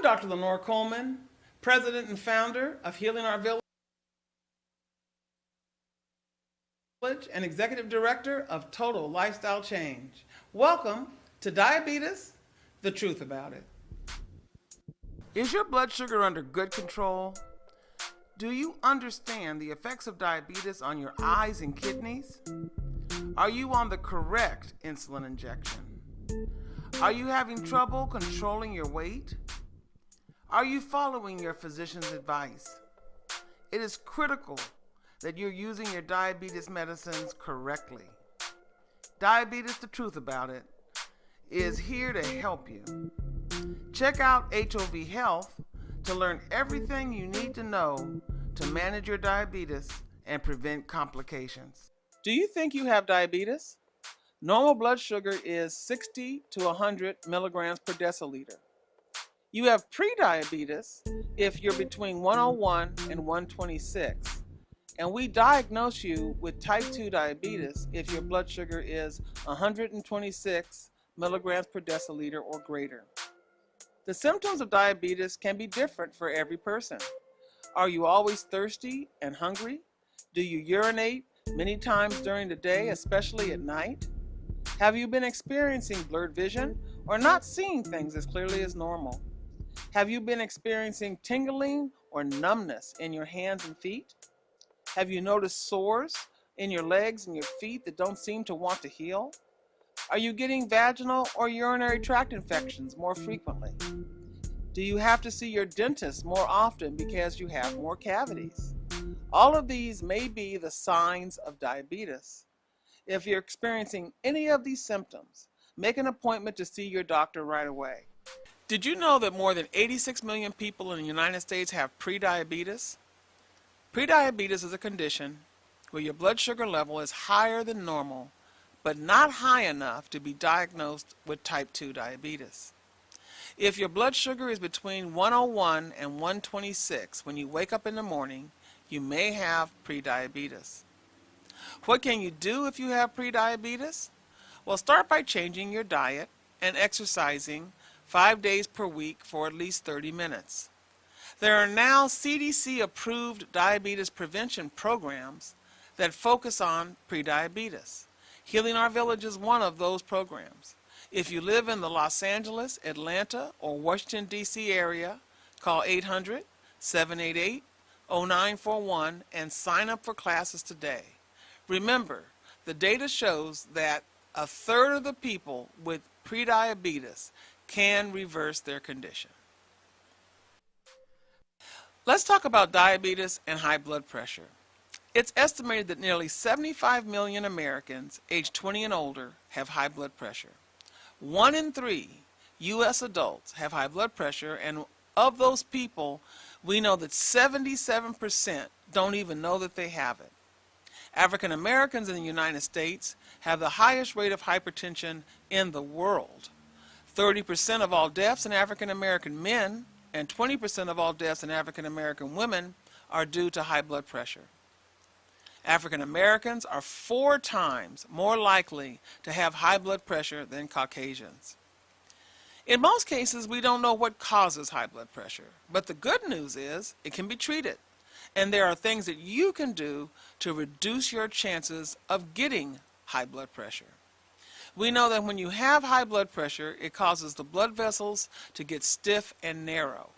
Dr. Lenore Coleman, President and founder of Healing Our Village and Executive Director of Total Lifestyle Change. Welcome to Diabetes, the Truth About It. Is your blood sugar under good control? Do you understand the effects of diabetes on your eyes and kidneys? Are you on the correct insulin injection? Are you having trouble controlling your weight? Are you following your physician's advice? It is critical that you're using your diabetes medicines correctly. Diabetes, the Truth About It, is here to help you. Check out HOV Health to learn everything you need to know to manage your diabetes and prevent complications. Do you think you have diabetes? Normal blood sugar is 60 to 100 milligrams per deciliter. You have prediabetes if you're between 101 and 126. And we diagnose you with type 2 diabetes if your blood sugar is 126 milligrams per deciliter or greater. The symptoms of diabetes can be different for every person. Are you always thirsty and hungry? Do you urinate many times during the day, especially at night? Have you been experiencing blurred vision or not seeing things as clearly as normal? Have you been experiencing tingling or numbness in your hands and feet? Have you noticed sores in your legs and your feet that don't seem to want to heal? Are you getting vaginal or urinary tract infections more frequently? Do you have to see your dentist more often because you have more cavities? All of these may be the signs of diabetes. If you're experiencing any of these symptoms, make an appointment to see your doctor right away. Did you know that more than 86 million people in the United States have prediabetes? Prediabetes is a condition where your blood sugar level is higher than normal, but not high enough to be diagnosed with type 2 diabetes. If your blood sugar is between 101 and 126 when you wake up in the morning, you may have prediabetes. What can you do if you have prediabetes? Well, start by changing your diet and exercising 5 days per week for at least 30 minutes. There are now CDC-approved diabetes prevention programs that focus on prediabetes. Healing Our Village is one of those programs. If you live in the Los Angeles, Atlanta, or Washington, D.C. area, call 800-788-4639 0941 and sign up for classes today. Remember, the data shows that a third of the people with prediabetes can reverse their condition. Let's talk about diabetes and high blood pressure. It's estimated that nearly 75 million Americans aged 20 and older have high blood pressure. 1 in 3 U.S. adults have high blood pressure, and of those people, we know that 77% don't even know that they have it. African Americans in the United States have the highest rate of hypertension in the world. 30% of all deaths in African American men and 20% of all deaths in African American women are due to high blood pressure. African Americans are 4 times more likely to have high blood pressure than Caucasians. In most cases, we don't know what causes high blood pressure, but the good news is it can be treated, and there are things that you can do to reduce your chances of getting high blood pressure. We know that when you have high blood pressure, it causes the blood vessels to get stiff and narrow.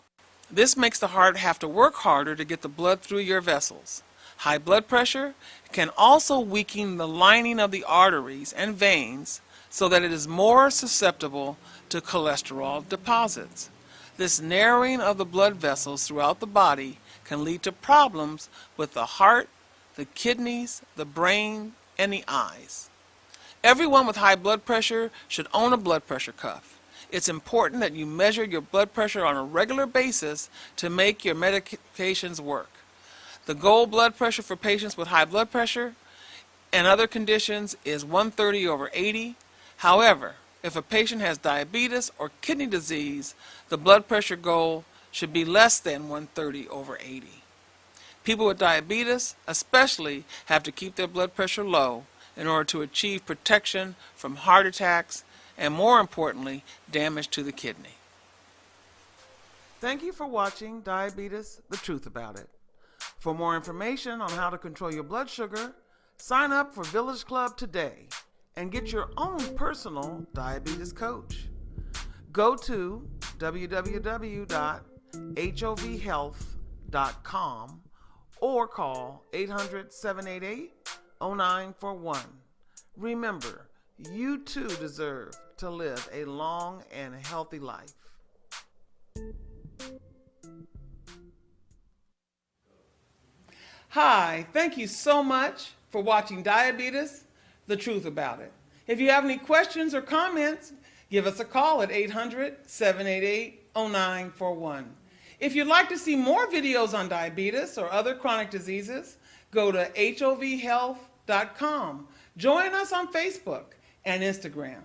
This makes the heart have to work harder to get the blood through your vessels. High blood pressure can also weaken the lining of the arteries and veins so that it is more susceptible to cholesterol deposits. This narrowing of the blood vessels throughout the body can lead to problems with the heart, the kidneys, the brain, and the eyes. Everyone with high blood pressure should own a blood pressure cuff. It's important that you measure your blood pressure on a regular basis to make your medications work. The goal blood pressure for patients with high blood pressure and other conditions is 130/80. However, if a patient has diabetes or kidney disease, the blood pressure goal should be less than 130/80. People with diabetes especially have to keep their blood pressure low in order to achieve protection from heart attacks and, more importantly, damage to the kidney. Thank you for watching Diabetes, the Truth About It. For more information on how to control your blood sugar, sign up for Village Club today and get your own personal diabetes coach. Go to www.hovhealth.com or call 800-788-0941. Remember, you too deserve to live a long and healthy life. Hi, thank you so much for watching Diabetes, the Truth About It. If you have any questions or comments, give us a call at 800-788-0941. If you'd like to see more videos on diabetes or other chronic diseases, go to hovhealth.com. Join us on Facebook and Instagram.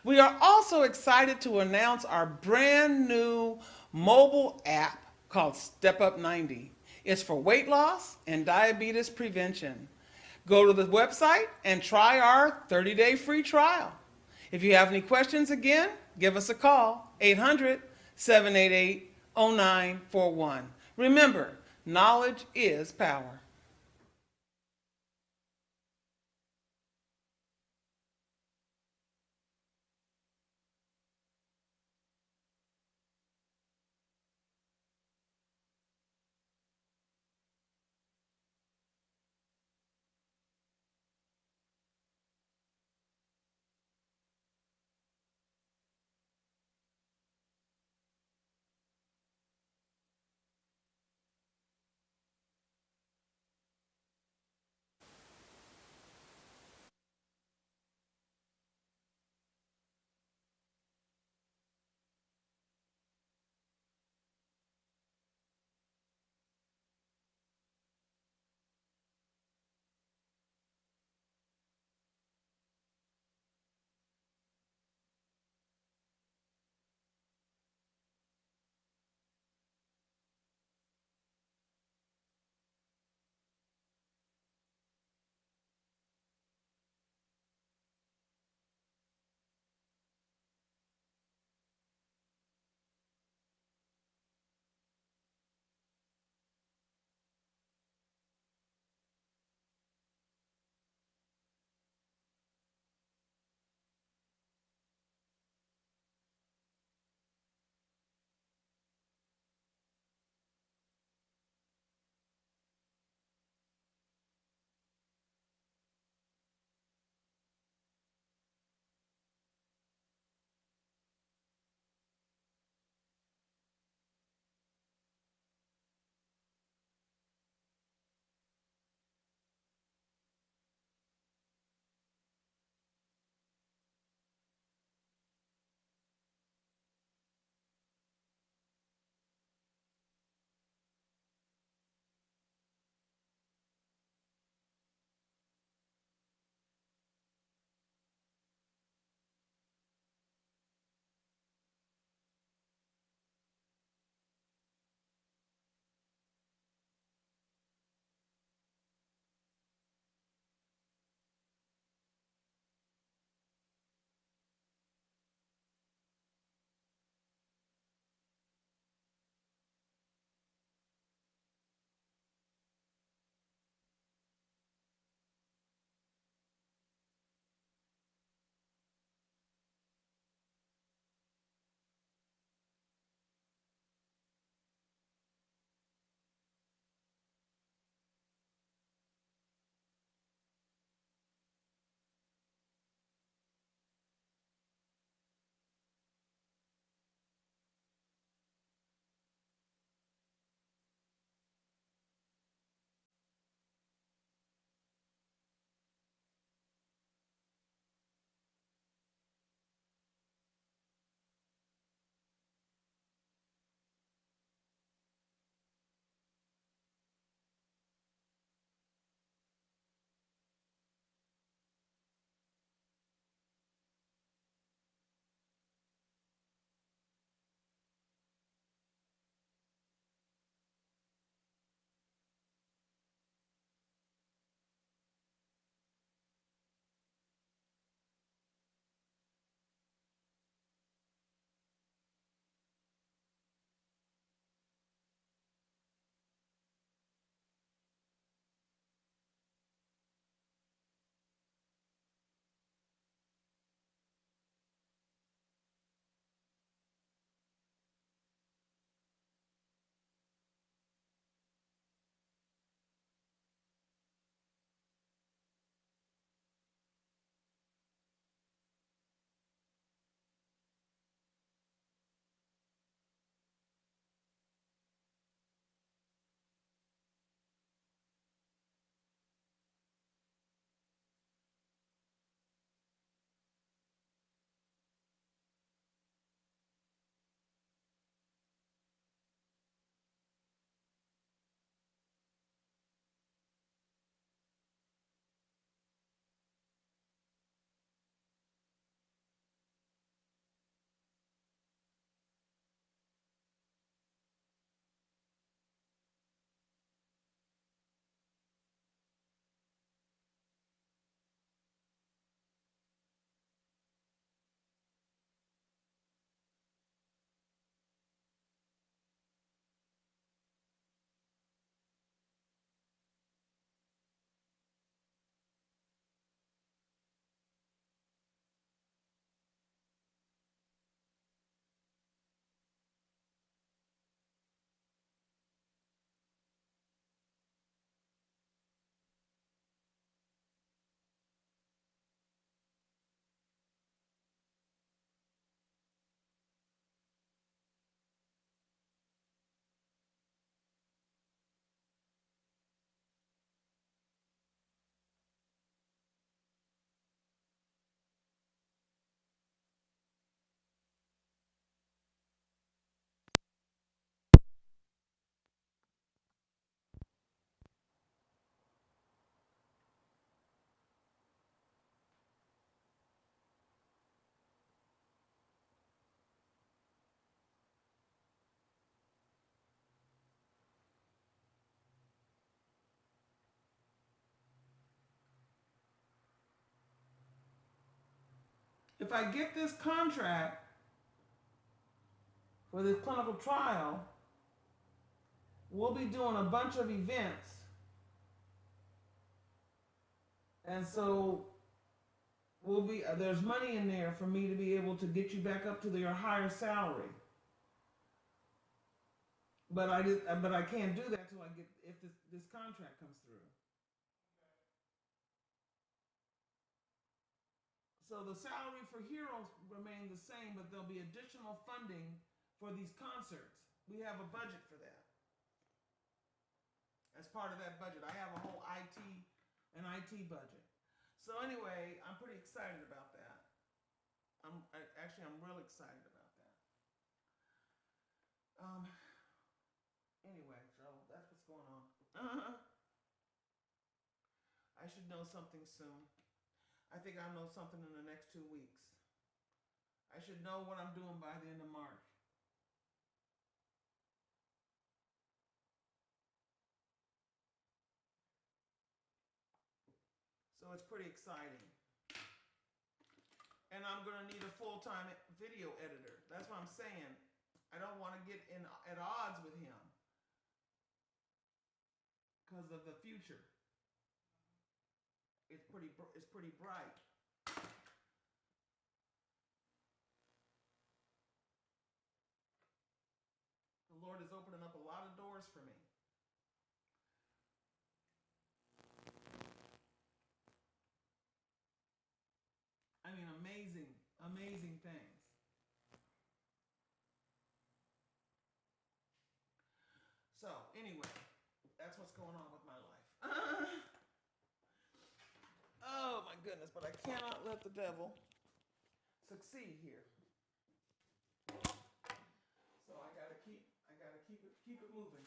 We are also excited to announce our brand new mobile app called Step Up 90. It's for weight loss and diabetes prevention. Go to the website and try our 30-day free trial. If you have any questions, again, give us a call, 800-788-0941. Remember, knowledge is power. if I get this contract for this clinical trial, we'll be doing a bunch of events. And so there's money in there for me to be able to get you back up to your higher salary. But I can't do that till I get, if this contract comes through. So the salary for Heroes remain the same, but there'll be additional funding for these concerts. We have a budget for that. As part of that budget, I have a whole an IT budget. So anyway, I'm pretty excited about that. I'm real excited about that. Anyway, so that's what's going on. I should know something soon. I think I'll know something in the next 2 weeks. I should know what I'm doing by the end of March. So it's pretty exciting. And I'm going to need a full-time video editor. That's what I'm saying. I don't want to get at odds with him because of the future. It's pretty bright. The Lord is opening up a lot of doors for me. I mean, amazing, amazing things. So, anyway, that's what's going on with my life. Oh my goodness, but I cannot let the devil succeed here. So I gotta keep it moving.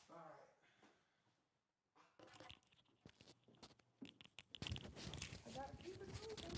All right. I gotta keep it moving.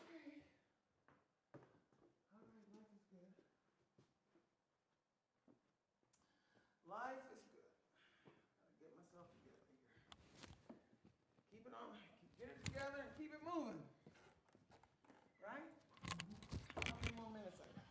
Okay. All right, life is good. Life is good. Gotta get myself together here. Keep it on. Get it together and keep it moving. Right? How many more minutes I got?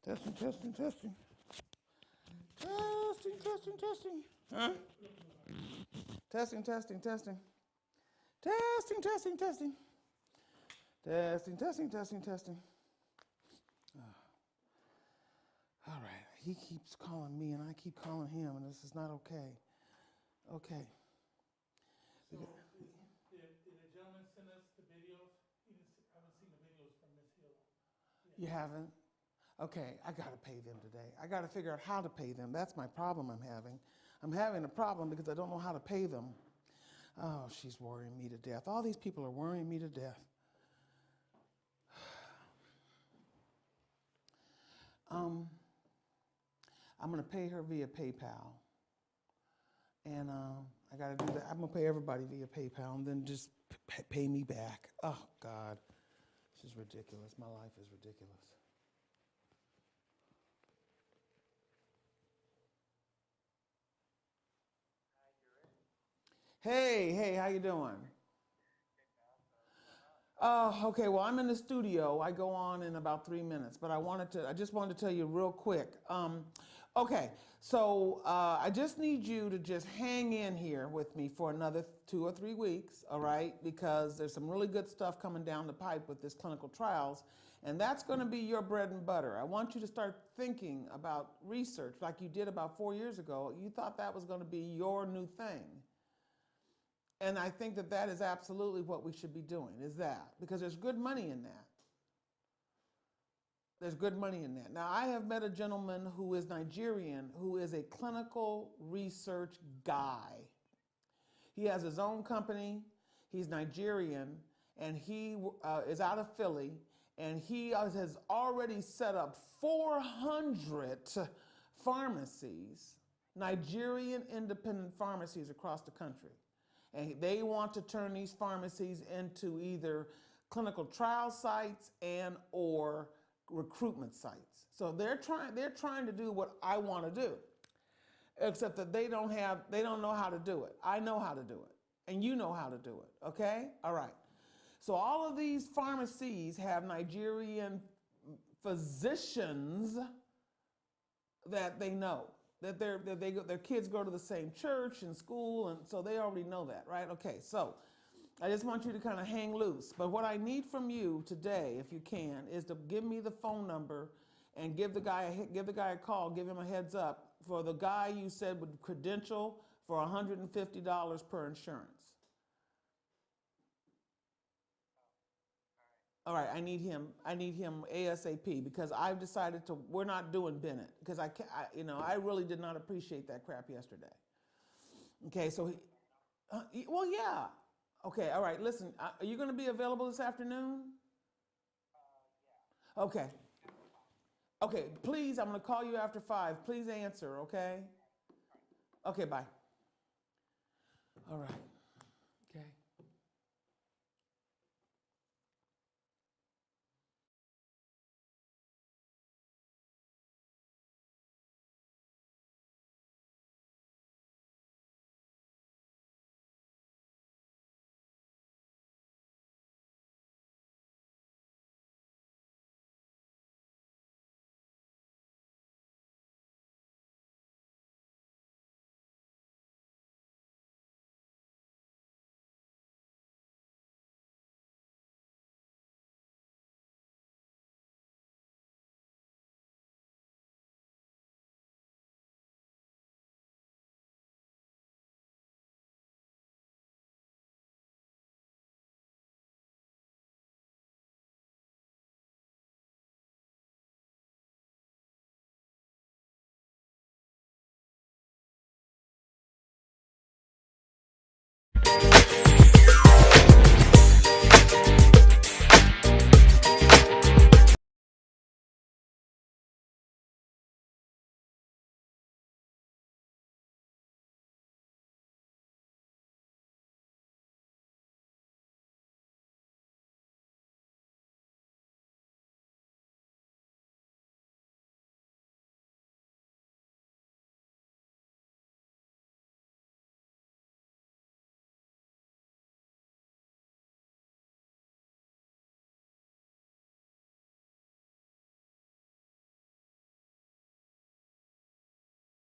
Testing. Testing. Huh? Testing. All right. He keeps calling me and I keep calling him, and this is not okay. Okay. So did the gentleman send us the videos? I haven't seen the videos from Miss Hill. You haven't? Okay, I got to pay them today. I got to figure out how to pay them. That's my problem I'm having. I'm having a problem because I don't know how to pay them. Oh, she's worrying me to death. All these people are worrying me to death. I'm going to pay her via PayPal. And I got to do that. I'm going to pay everybody via PayPal and then just pay me back. Oh, God. This is ridiculous. My life is ridiculous. Hey, how you doing? Okay, well, I'm in the studio. I go on in about 3 minutes, but I just wanted to tell you real quick. Okay, so I just need you to just hang in here with me for another 2 or 3 weeks, all right? Because there's some really good stuff coming down the pipe with this clinical trials, and that's going to be your bread and butter. I want you to start thinking about research like you did about 4 years ago. You thought that was going to be your new thing. And I think that that is absolutely what we should be doing, is that. Because there's good money in that. There's good money in that. Now, I have met a gentleman who is Nigerian, who is a clinical research guy. He has his own company. He's Nigerian, and he is out of Philly, and he has already set up 400 pharmacies, Nigerian independent pharmacies across the country. And they want to turn these pharmacies into either clinical trial sites and or recruitment sites. So they're trying to do what I want to do, except that they don't know how to do it. I know how to do it, and you know how to do it. Okay, all right. So all of these pharmacies have Nigerian physicians that they know. That their kids go to the same church and school, and so they already know that, right? Okay, so I just want you to kind of hang loose. But what I need from you today, if you can, is to give me the phone number and give the guy a call, give him a heads up for the guy you said would credential for $150 per insurance. All right, I need him ASAP because I've decided we're not doing Bennett because I really did not appreciate that crap yesterday. Okay, so well, yeah. Okay, all right, listen, are you going to be available this afternoon? Okay. Okay, please, I'm going to call you after 5. Please answer, okay? Okay, bye. All right. Okay.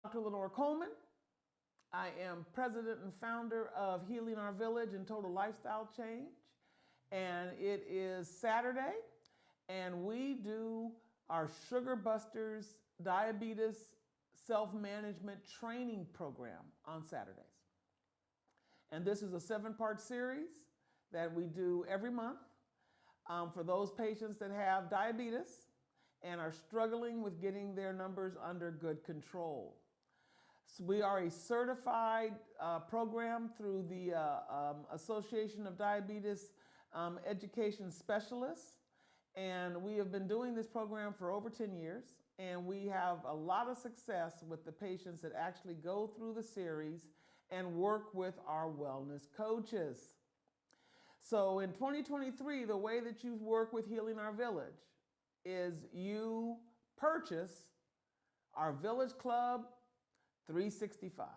Dr. Lenore Coleman. I am president and founder of Healing Our Village and Total Lifestyle Change. And it is Saturday, and we do our Sugar Busters Diabetes Self-Management Training Program on Saturdays. And this is a 7-part series that we do every month for those patients that have diabetes and are struggling with getting their numbers under good control. So we are a certified program through the Association of Diabetes Education Specialists, and we have been doing this program for over 10 years, and we have a lot of success with the patients that actually go through the series and work with our wellness coaches. So in 2023, the way that you work with Healing Our Village is you purchase our Village Club 365.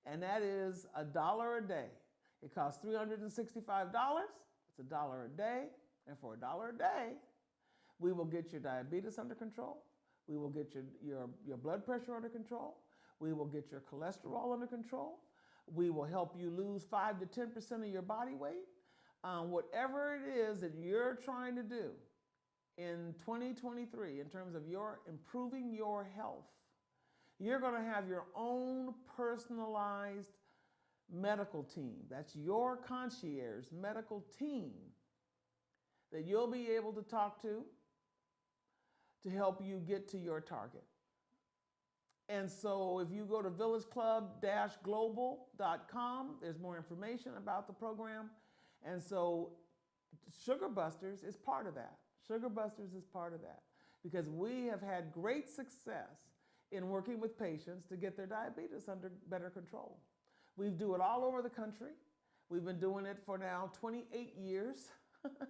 And that is $1 a day. It costs $365. It's $1 a day. And for $1 a day, we will get your diabetes under control. We will get your blood pressure under control. We will get your cholesterol under control. We will help you lose 5 to 10% of your body weight. Whatever it is that you're trying to do in 2023 in terms of your improving your health, you're going to have your own personalized medical team. That's your concierge medical team that you'll be able to talk to help you get to your target. And so if you go to villageclub-global.com, there's more information about the program. And so Sugar Busters is part of that. Sugar Busters is part of that because we have had great success in working with patients to get their diabetes under better control. We do it all over the country. We've been doing it for now 28 years,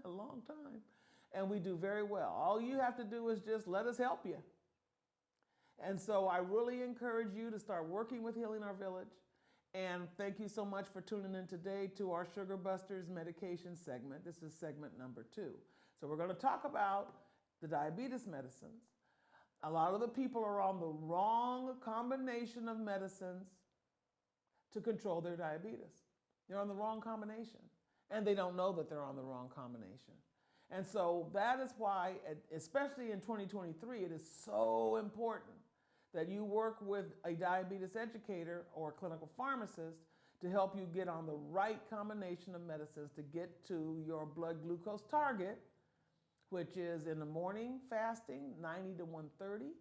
a long time, and we do very well. All you have to do is just let us help you. And so I really encourage you to start working with Healing Our Village. And thank you so much for tuning in today to our Sugar Busters medication segment. This is segment number 2. So we're going to talk about the diabetes medicines. A lot of the people are on the wrong combination of medicines to control their diabetes. They're on the wrong combination, and they don't know that they're on the wrong combination. And so that is why, especially in 2023, it is so important that you work with a diabetes educator or a clinical pharmacist to help you get on the right combination of medicines to get to your blood glucose target, which is in the morning fasting, 90 to 130,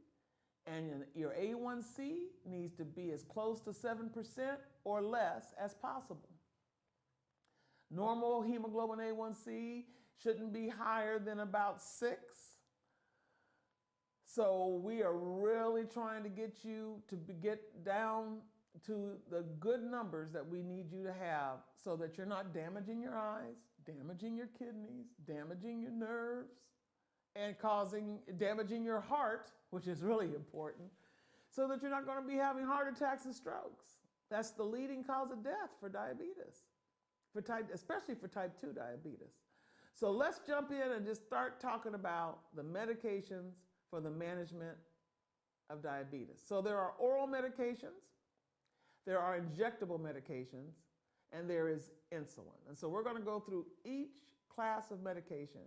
and your A1C needs to be as close to 7% or less as possible. Normal hemoglobin A1C shouldn't be higher than about 6. So we are really trying to get you to get down to the good numbers that we need you to have so that you're not damaging your eyes, damaging your kidneys, damaging your nerves, and damaging your heart, which is really important, so that you're not going to be having heart attacks and strokes. That's the leading cause of death for diabetes, especially for type 2 diabetes. So let's jump in and just start talking about the medications for the management of diabetes. So there are oral medications, there are injectable medications, and there is insulin. And so we're going to go through each class of medication,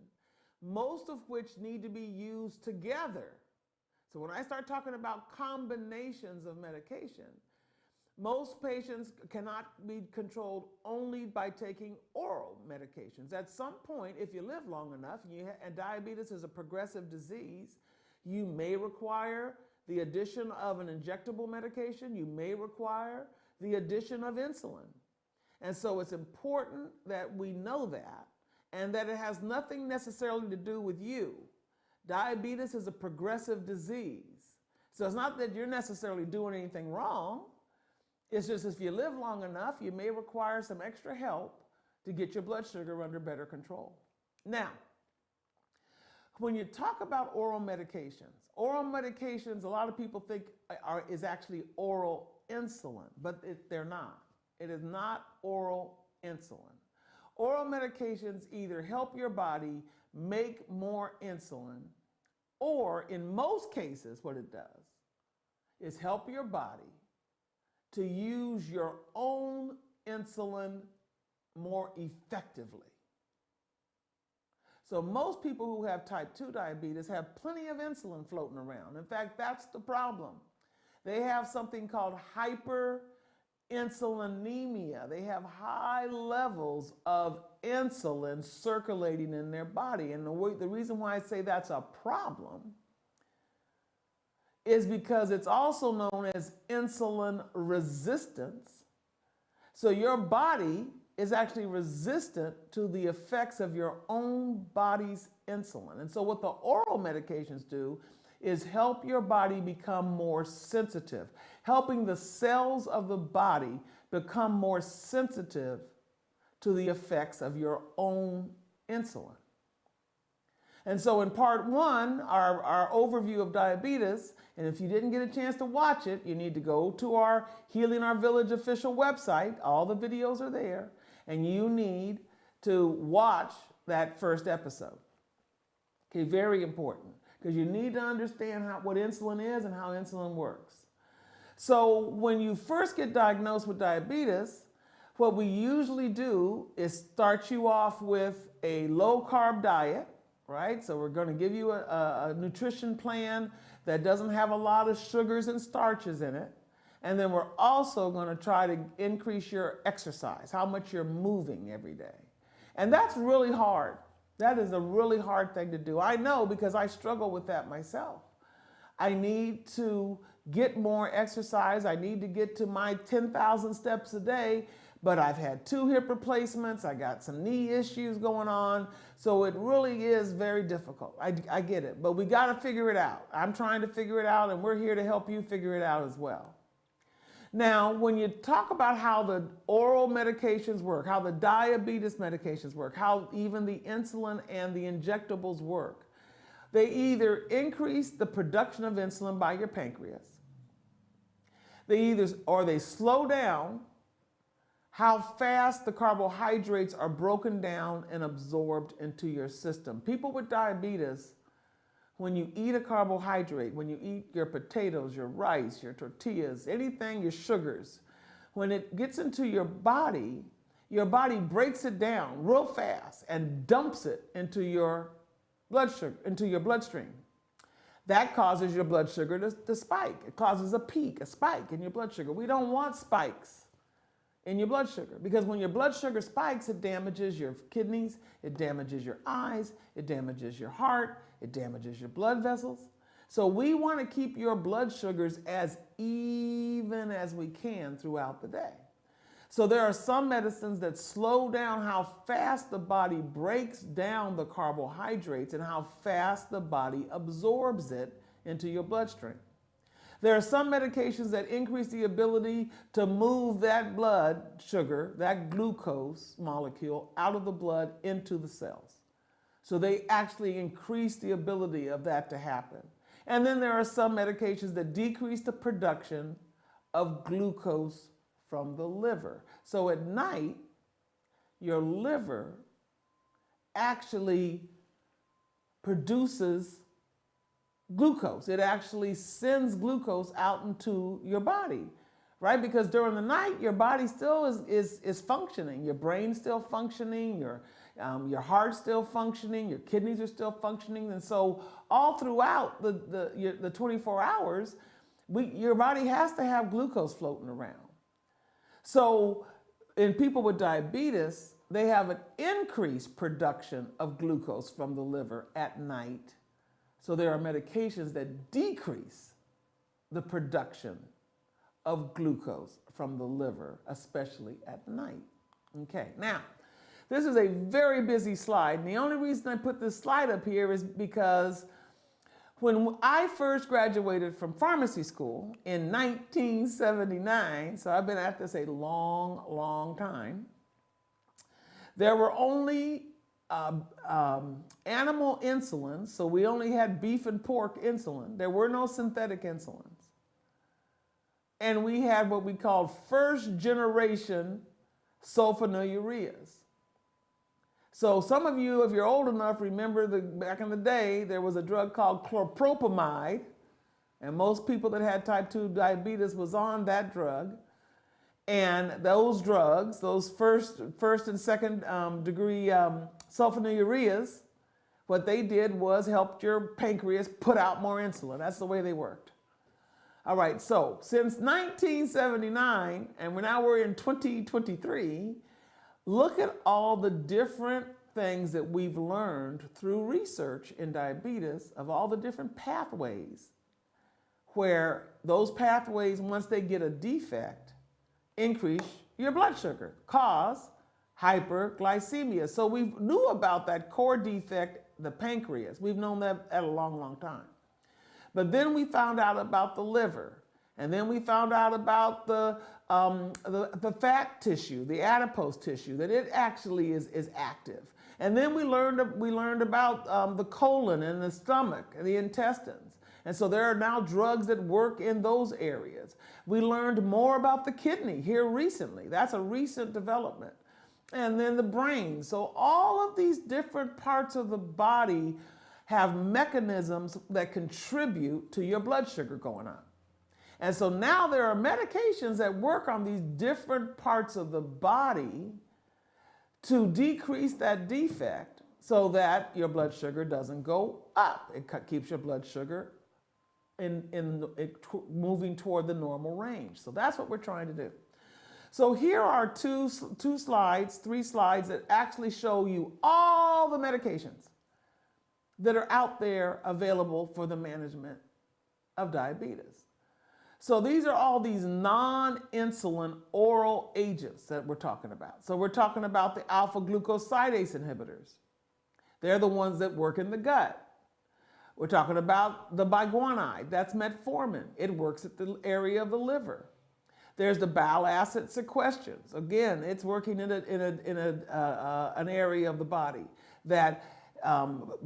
most of which need to be used together. So when I start talking about combinations of medication, most patients cannot be controlled only by taking oral medications. At some point, if you live long enough, and diabetes is a progressive disease, you may require the addition of an injectable medication. You may require the addition of insulin. And so it's important that we know that, and that it has nothing necessarily to do with you. Diabetes is a progressive disease. So it's not that you're necessarily doing anything wrong. It's just if you live long enough, you may require some extra help to get your blood sugar under better control. Now, when you talk about oral medications, a lot of people think is actually oral insulin, but they're not. It is not oral insulin. Oral medications either help your body make more insulin, or in most cases, what it does is help your body to use your own insulin more effectively. So most people who have type 2 diabetes have plenty of insulin floating around. In fact, that's the problem. They have something called hyperinsulinemia. They have high levels of insulin circulating in their body. And the reason why I say that's a problem is because it's also known as insulin resistance. So your body is actually resistant to the effects of your own body's insulin. And so what the oral medications do is help your body become more sensitive, helping the cells of the body become more sensitive to the effects of your own insulin. And so in part one, our overview of diabetes, and if you didn't get a chance to watch it, you need to go to our Healing Our Village official website. All the videos are there, and you need to watch that first episode. Okay, very important, because you need to understand what insulin is and how insulin works. So when you first get diagnosed with diabetes, what we usually do is start you off with a low-carb diet, right? So we're going to give you a nutrition plan that doesn't have a lot of sugars and starches in it. And then we're also going to try to increase your exercise, how much you're moving every day. And that's really hard. That is a really hard thing to do. I know, because I struggle with that myself. I need to get more exercise. I need to get to my 10,000 steps a day. But I've had 2 hip replacements. I got some knee issues going on. So it really is very difficult. I get it. But we got to figure it out. I'm trying to figure it out, and we're here to help you figure it out as well. Now, when you talk about how the oral medications work, how the diabetes medications work, how even the insulin and the injectables work, they either increase the production of insulin by your pancreas, or they slow down how fast the carbohydrates are broken down and absorbed into your system. People with diabetes, when you eat a carbohydrate, when you eat your potatoes, your rice, your tortillas, anything, your sugars, when it gets into your body breaks it down real fast and dumps it into your blood sugar, into your bloodstream. That causes your blood sugar to spike. It causes a spike in your blood sugar. We don't want spikes in your blood sugar, because when your blood sugar spikes, it damages your kidneys, it damages your eyes, it damages your heart, it damages your blood vessels. So we want to keep your blood sugars as even as we can throughout the day. So there are some medicines that slow down how fast the body breaks down the carbohydrates and how fast the body absorbs it into your bloodstream. There are some medications that increase the ability to move that blood sugar, that glucose molecule, out of the blood into the cells. So they actually increase the ability of that to happen. And then there are some medications that decrease the production of glucose from the liver. So at night, your liver actually produces glucose. It actually sends glucose out into your body, right? Because during the night, your body still is functioning. Your brain's still functioning, your heart's still functioning, your kidneys are still functioning. And so all throughout the 24 hours, your body has to have glucose floating around. So in people with diabetes, they have an increased production of glucose from the liver at night. So there are medications that decrease the production of glucose from the liver, especially at night. Okay, now, this is a very busy slide. And the only reason I put this slide up here is because when I first graduated from pharmacy school in 1979, so I've been at this a long, long time, there were only animal insulin, so we only had beef and pork insulin. There were no synthetic insulins. And we had what we called first generation sulfonylureas. So some of you, if you're old enough, remember back in the day, there was a drug called chlorpropamide, and most people that had type 2 diabetes was on that drug. And those drugs, those first and second degree sulfonylureas, what they did was help your pancreas put out more insulin. That's the way they worked. All right, so since 1979, and we're in 2023, look at all the different things that we've learned through research in diabetes of all the different pathways where those pathways, once they get a defect, increase your blood sugar, cause hyperglycemia. So we knew about that core defect, the pancreas. We've known that at a long, long time. But then we found out about the liver. And then we found out about the fat tissue, the adipose tissue, that it actually is active. And then we learned about the colon and the stomach and the intestines. And so there are now drugs that work in those areas. We learned more about the kidney here recently. That's a recent development. And then the brain. So all of these different parts of the body have mechanisms that contribute to your blood sugar going up. And so now there are medications that work on these different parts of the body to decrease that defect so that your blood sugar doesn't go up. It keeps your blood sugar moving toward the normal range. So that's what we're trying to do. So here are three slides that actually show you all the medications that are out there available for the management of diabetes. So these are all these non-insulin oral agents that we're talking about. So we're talking about the alpha glucosidase inhibitors. They're the ones that work in the gut. We're talking about the biguanide, that's metformin. It works at the area of the liver. There's the bile acid sequestrants. Again, it's working in an area of the body that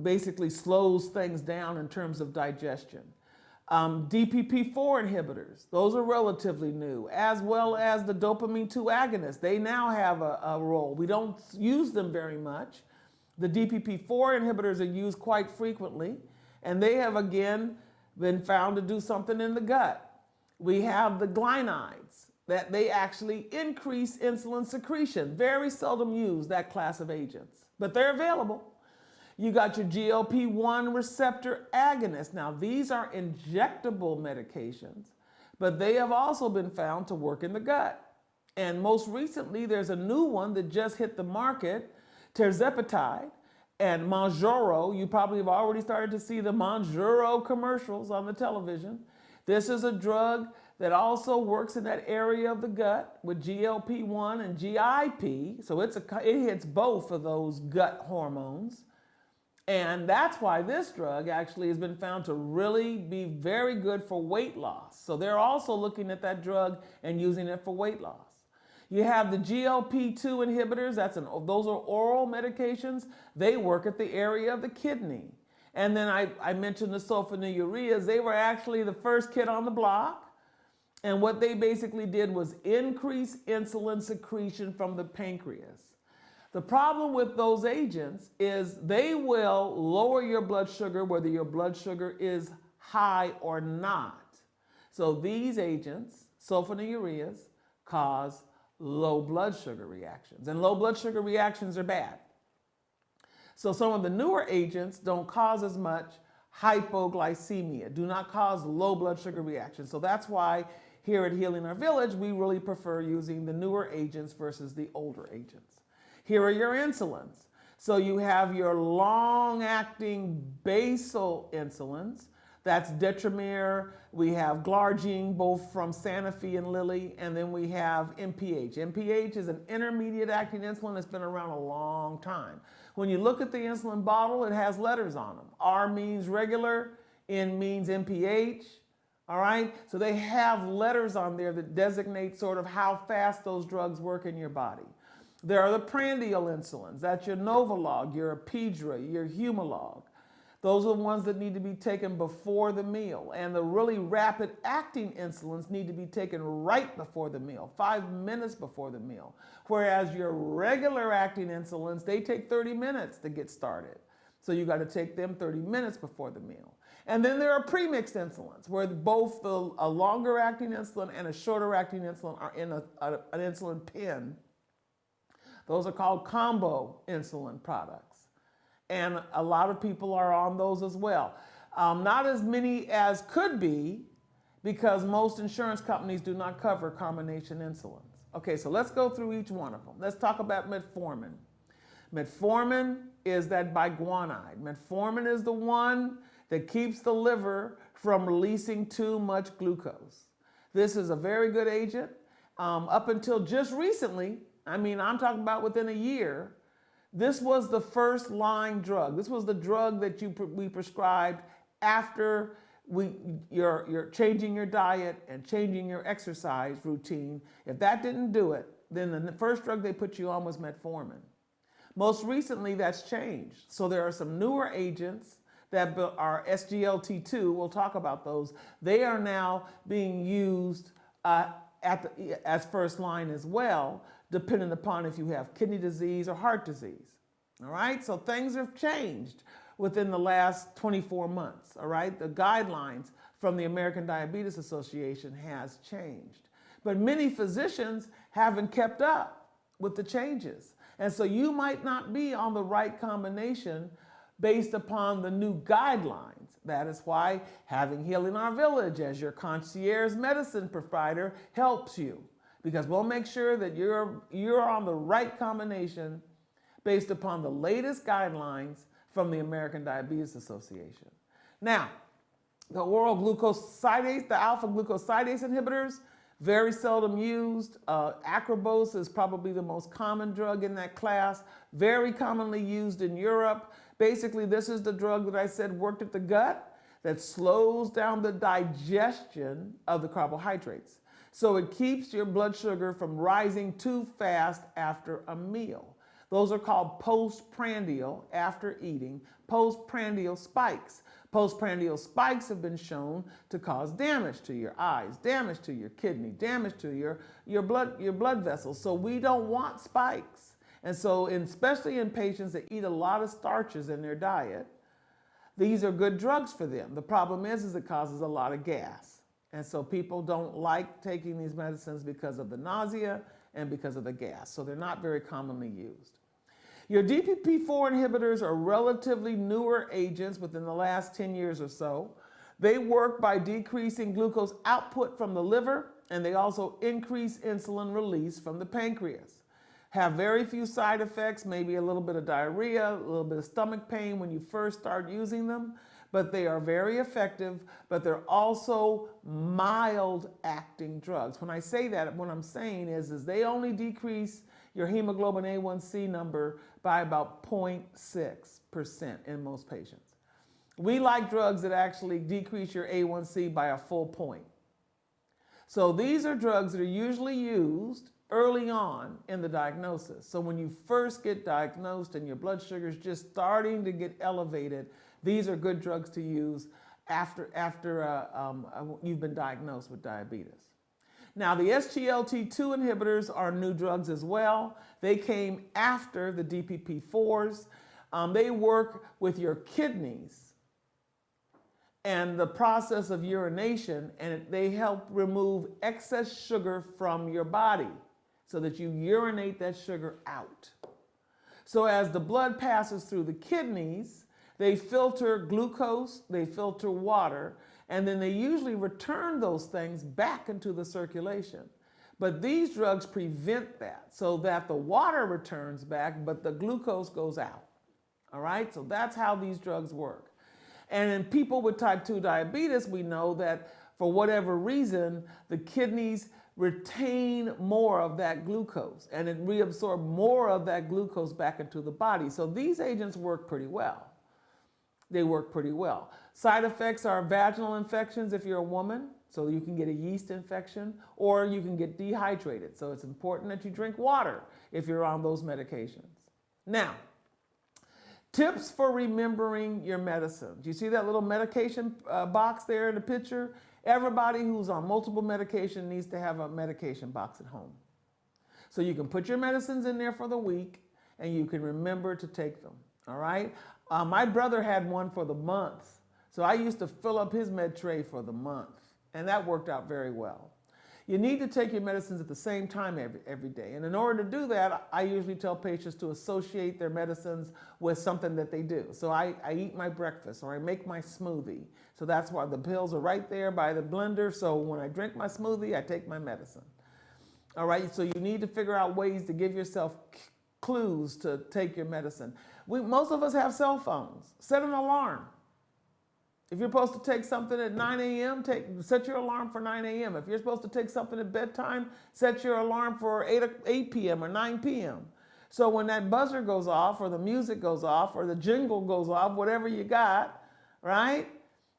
basically slows things down in terms of digestion. DPP-4 inhibitors, those are relatively new, as well as the dopamine 2 agonists. They now have a role. We don't use them very much. The DPP-4 inhibitors are used quite frequently, and they have again been found to do something in the gut. We have the glinides, that they actually increase insulin secretion. Very seldom used, that class of agents, but they're available. You got your GLP-1 receptor agonists. Now, these are injectable medications, but they have also been found to work in the gut. And most recently, there's a new one that just hit the market, tirzepatide and Mounjaro. You probably have already started to see the Mounjaro commercials on the television. This is a drug that also works in that area of the gut with GLP-1 and GIP. So it hits both of those gut hormones. And that's why this drug actually has been found to really be very good for weight loss. So they're also looking at that drug and using it for weight loss. You have the GLP-2 inhibitors, those are oral medications. They work at the area of the kidney. And then I mentioned the sulfonylureas. They were actually the first kid on the block. And what they basically did was increase insulin secretion from the pancreas. The problem with those agents is they will lower your blood sugar whether your blood sugar is high or not. So these agents, sulfonylureas, cause low blood sugar reactions. And low blood sugar reactions are bad. So some of the newer agents don't cause as much hypoglycemia, do not cause low blood sugar reactions. So that's why here at Healing Our Village, we really prefer using the newer agents versus the older agents. Here are your insulins. So you have your long-acting basal insulins. That's Detromir. We have Glargine, both from Sanofi and Lilly. And then we have MPH. MPH is an intermediate-acting insulin that's been around a long time. When you look at the insulin bottle, it has letters on them. R means regular, N means MPH. All right? So they have letters on there that designate sort of how fast those drugs work in your body. There are the prandial insulins. That's your Novolog, your Apidra, your Humalog. Those are the ones that need to be taken before the meal. And the really rapid acting insulins need to be taken right before the meal, 5 minutes before the meal. Whereas your regular acting insulins, they take 30 minutes to get started. So you got to take them 30 minutes before the meal. And then there are premixed insulins, where both a longer acting insulin and a shorter acting insulin are in an insulin pen. Those are called combo insulin products. And a lot of people are on those as well. Not as many as could be, because most insurance companies do not cover combination insulins. Okay, so let's go through each one of them. Let's talk about metformin. Metformin is that biguanide. Metformin is the one that keeps the liver from releasing too much glucose. This is a very good agent. Up until just recently, I'm talking about within a year, this was the first line drug. This was the drug that we prescribed after you're changing your diet and changing your exercise routine. If that didn't do it, then the first drug they put you on was metformin. Most recently, that's changed. So there are some newer agents that are SGLT2. We'll talk about those. They are now being used as first line as well, depending upon if you have kidney disease or heart disease. All right, so things have changed within the last 24 months. All right, the guidelines from the American Diabetes Association has changed, but many physicians haven't kept up with the changes, and so you might not be on the right combination based upon the new guidelines. That is why having Healing Our Village as your concierge medicine provider helps you, because we'll make sure that you're on the right combination based upon the latest guidelines from the American Diabetes Association. Now, the oral glucosidase, the alpha glucosidase inhibitors, very seldom used. Acrobose is probably the most common drug in that class, very commonly used in Europe. Basically, this is the drug that I said worked at the gut that slows down the digestion of the carbohydrates. So it keeps your blood sugar from rising too fast after a meal. Those are called postprandial, after eating, postprandial spikes. Postprandial spikes have been shown to cause damage to your eyes, damage to your kidney, damage to your blood vessels. So we don't want spikes. And so especially in patients that eat a lot of starches in their diet, these are good drugs for them. The problem is it causes a lot of gas. And so people don't like taking these medicines because of the nausea and because of the gas. So they're not very commonly used. Your DPP-4 inhibitors are relatively newer agents within the last 10 years or so. They work by decreasing glucose output from the liver, and they also increase insulin release from the pancreas. Have very few side effects, maybe a little bit of diarrhea, a little bit of stomach pain when you first start using them, but they are very effective, but they're also mild acting drugs. When I say that, what I'm saying is they only decrease your hemoglobin A1C number by about 0.6% in most patients. We like drugs that actually decrease your A1C by a full point. So these are drugs that are usually used early on in the diagnosis. So when you first get diagnosed and your blood sugar is just starting to get elevated, these are good drugs to use after you've been diagnosed with diabetes. Now, the SGLT2 inhibitors are new drugs as well. They came after the DPP-4s. They work with your kidneys and the process of urination, and they help remove excess sugar from your body so that you urinate that sugar out. So as the blood passes through the kidneys, they filter glucose, they filter water, and then they usually return those things back into the circulation. But these drugs prevent that so that the water returns back, but the glucose goes out. All right, so that's how these drugs work. And in people with type 2 diabetes, we know that for whatever reason, the kidneys retain more of that glucose and it reabsorbs more of that glucose back into the body. So these agents work pretty well. They work pretty well. Side effects are vaginal infections if you're a woman, so you can get a yeast infection, or you can get dehydrated. So it's important that you drink water if you're on those medications. Now, tips for remembering your medicine. Do you see that little medication box there in the picture? Everybody who's on multiple medication needs to have a medication box at home. So you can put your medicines in there for the week and you can remember to take them, all right? My brother had one for the month. So I used to fill up his med tray for the month, and that worked out very well. You need to take your medicines at the same time every day. And in order to do that, I usually tell patients to associate their medicines with something that they do. So I eat my breakfast or I make my smoothie. So that's why the pills are right there by the blender. So when I drink my smoothie, I take my medicine. All right, so you need to figure out ways to give yourself clues to take your medicine. Most of us have cell phones. Set an alarm. If you're supposed to take something at 9 a.m., set your alarm for 9 a.m. If you're supposed to take something at bedtime, set your alarm for 8 p.m. or 9 p.m. So when that buzzer goes off or the music goes off or the jingle goes off, whatever you got, right,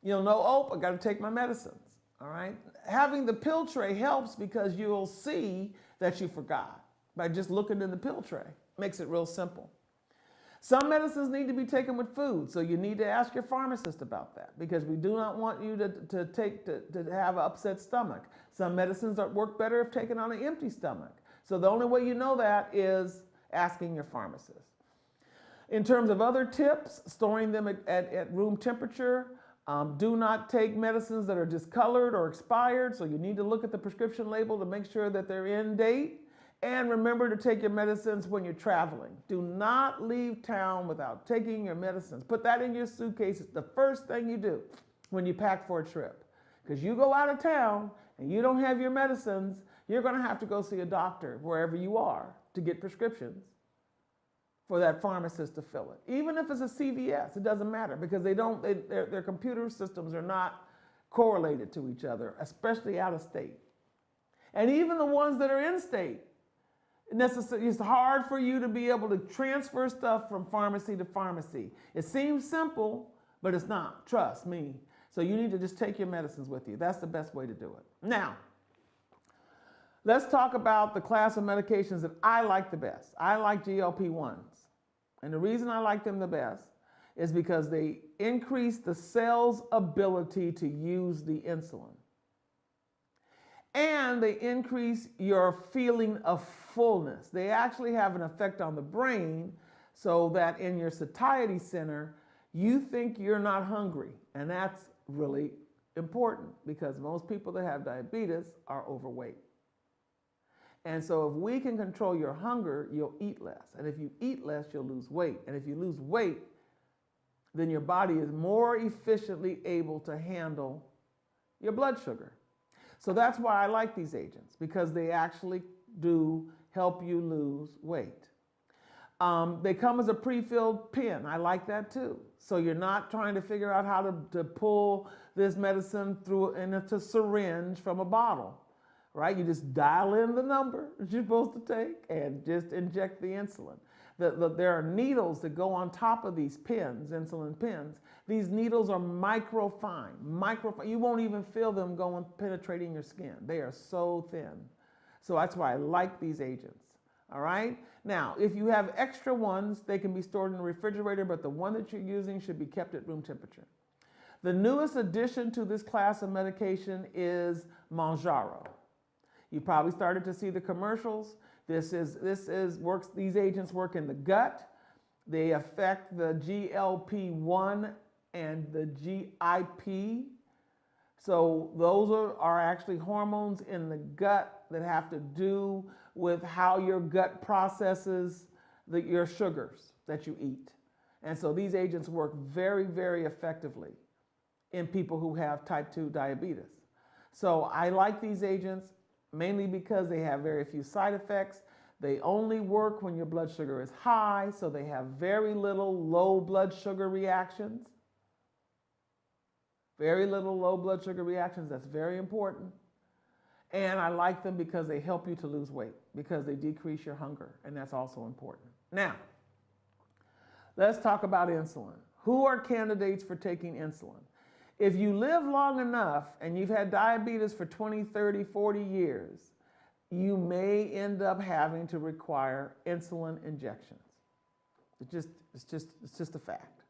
You'll know, oh, I got to take my medicines. All right. Having the pill tray helps because you'll see that you forgot by just looking in the pill tray. Makes it real simple. Some medicines need to be taken with food, so you need to ask your pharmacist about that because we do not want you to have an upset stomach. Some medicines work better if taken on an empty stomach. So the only way you know that is asking your pharmacist. In terms of other tips, storing them at room temperature. Do not take medicines that are discolored or expired, so you need to look at the prescription label to make sure that they're in date. And remember to take your medicines when you're traveling. Do not leave town without taking your medicines. Put that in your suitcase. It's the first thing you do when you pack for a trip. Because you go out of town and you don't have your medicines, you're going to have to go see a doctor wherever you are to get prescriptions for that pharmacist to fill it. Even if it's a CVS, it doesn't matter because their computer systems are not correlated to each other, especially out of state. And even the ones that are in state, it's hard for you to be able to transfer stuff from pharmacy to pharmacy. It seems simple, but it's not. Trust me. So you need to just take your medicines with you. That's the best way to do it. Now, let's talk about the class of medications that I like the best. I like GLP-1s. And the reason I like them the best is because they increase the cell's ability to use the insulin. And they increase your feeling of fullness. They actually have an effect on the brain so that in your satiety center, you think you're not hungry. And that's really important because most people that have diabetes are overweight. And so if we can control your hunger, you'll eat less. And if you eat less, you'll lose weight. And if you lose weight, then your body is more efficiently able to handle your blood sugar. So that's why I like these agents, because they actually do help you lose weight. They come as a pre-filled pen. I like that too. So you're not trying to figure out how to pull this medicine through into a syringe from a bottle, right? You just dial in the number that you're supposed to take and just inject the insulin. There are needles that go on top of these pens, insulin pens. These needles are microfine. You won't even feel them penetrating your skin. They are so thin. So that's why I like these agents. All right? Now, if you have extra ones, they can be stored in the refrigerator, but the one that you're using should be kept at room temperature. The newest addition to this class of medication is Mounjaro. You probably started to see the commercials. These agents work in the gut. They affect the GLP-1 and the GIP. So those are actually hormones in the gut that have to do with how your gut processes your sugars that you eat. And so these agents work very, very effectively in people who have type 2 diabetes. So I like these agents mainly because they have very few side effects. They only work when your blood sugar is high, so they have very little low blood sugar reactions. Very little low blood sugar reactions, that's very important. And I like them because they help you to lose weight, because they decrease your hunger, and that's also important. Now, let's talk about insulin. Who are candidates for taking insulin? If you live long enough and you've had diabetes for 20, 30, 40 years, you may end up having to require insulin injections. It's just a fact.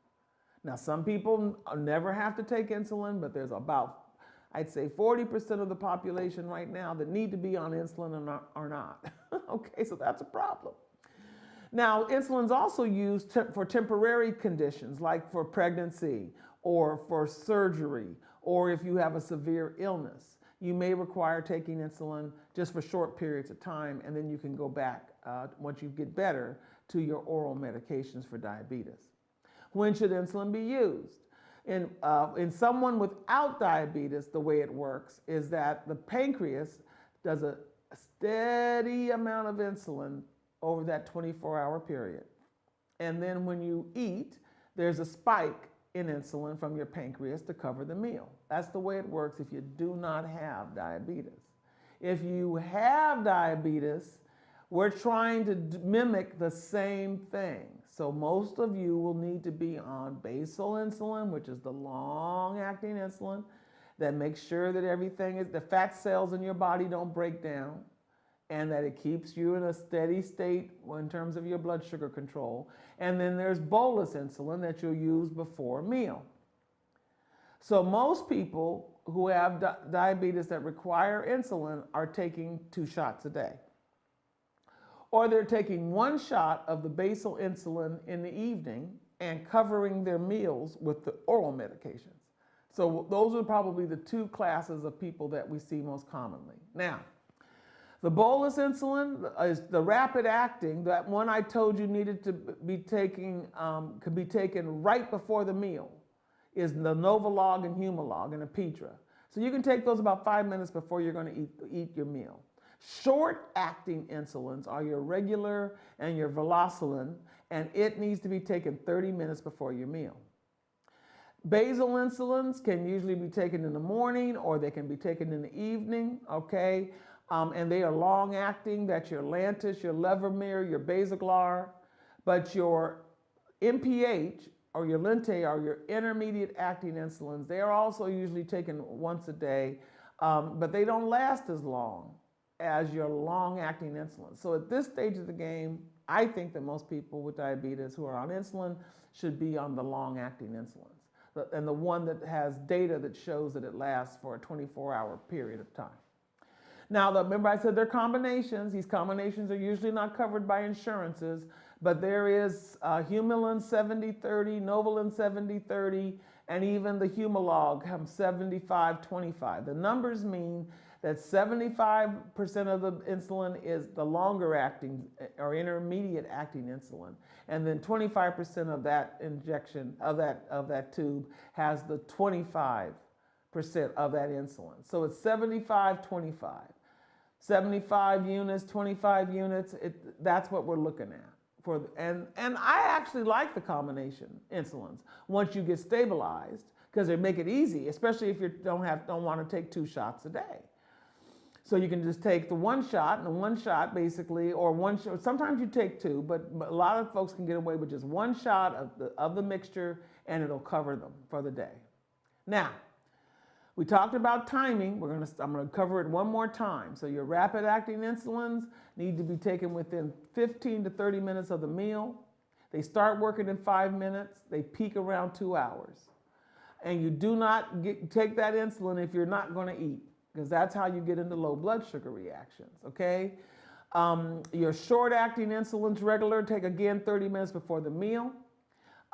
Now, some people never have to take insulin, but there's about, I'd say 40% of the population right now that need to be on insulin and are not. Okay, so that's a problem. Now, insulin's also used for temporary conditions, like for pregnancy or for surgery, or if you have a severe illness. You may require taking insulin just for short periods of time, and then you can go back, once you get better, to your oral medications for diabetes. When should insulin be used? In someone without diabetes, the way it works is that the pancreas does a steady amount of insulin over that 24-hour period. And then when you eat, there's a spike in insulin from your pancreas to cover the meal. That's the way it works if you do not have diabetes. If you have diabetes, We're trying to mimic the same thing. So most of you will need to be on basal insulin, which is the long-acting insulin that makes sure that the fat cells in your body don't break down and that it keeps you in a steady state in terms of your blood sugar control. And then there's bolus insulin that you'll use before a meal. So most people who have diabetes that require insulin are taking 2 shots a day. Or they're taking 1 shot of the basal insulin in the evening and covering their meals with the oral medications. So those are probably the 2 classes of people that we see most commonly. Now, the bolus insulin is the rapid acting, that one I told you needed to be taking, could be taken right before the meal, is the Novolog and Humalog and Apitra. So you can take those about 5 minutes before you're going to eat your meal. Short-acting insulins are your regular and your Velocilin, and it needs to be taken 30 minutes before your meal. Basal insulins can usually be taken in the morning or they can be taken in the evening, okay? And they are long-acting. That's your Lantus, your Levemir, your Basaglar. But your MPH or your Lente are your intermediate-acting insulins. They are also usually taken once a day, but they don't last as long as your long-acting insulin. So at this stage of the game, I think that most people with diabetes who are on insulin should be on the long-acting insulins, and the one that has data that shows that it lasts for a 24-hour period of time. Now, remember I said they're combinations. These combinations are usually not covered by insurances, but there is Humulin 70-30, Novolin 70-30, and even the Humalog have 75-25. The numbers mean that 75% of the insulin is the longer acting or intermediate acting insulin. And then 25% of that injection, of that tube, has the 25% of that insulin. So it's 75-25. 75 units, 25 units, that's what we're looking at. And I actually like the combination insulins once you get stabilized, because they make it easy, especially if you don't want to take 2 shots a day. So you can just take the 1 shot, and the 1 shot basically, or 1 shot, sometimes you take 2, but a lot of folks can get away with just 1 shot of the mixture, and it'll cover them for the day. Now, we talked about timing. I'm gonna cover it one more time. So your rapid acting insulins need to be taken within 15 to 30 minutes of the meal. They start working in 5 minutes. They peak around 2 hours. And you do not take that insulin if you're not gonna eat, because that's how you get into low blood sugar reactions, okay? Your short-acting insulins regular, take again 30 minutes before the meal.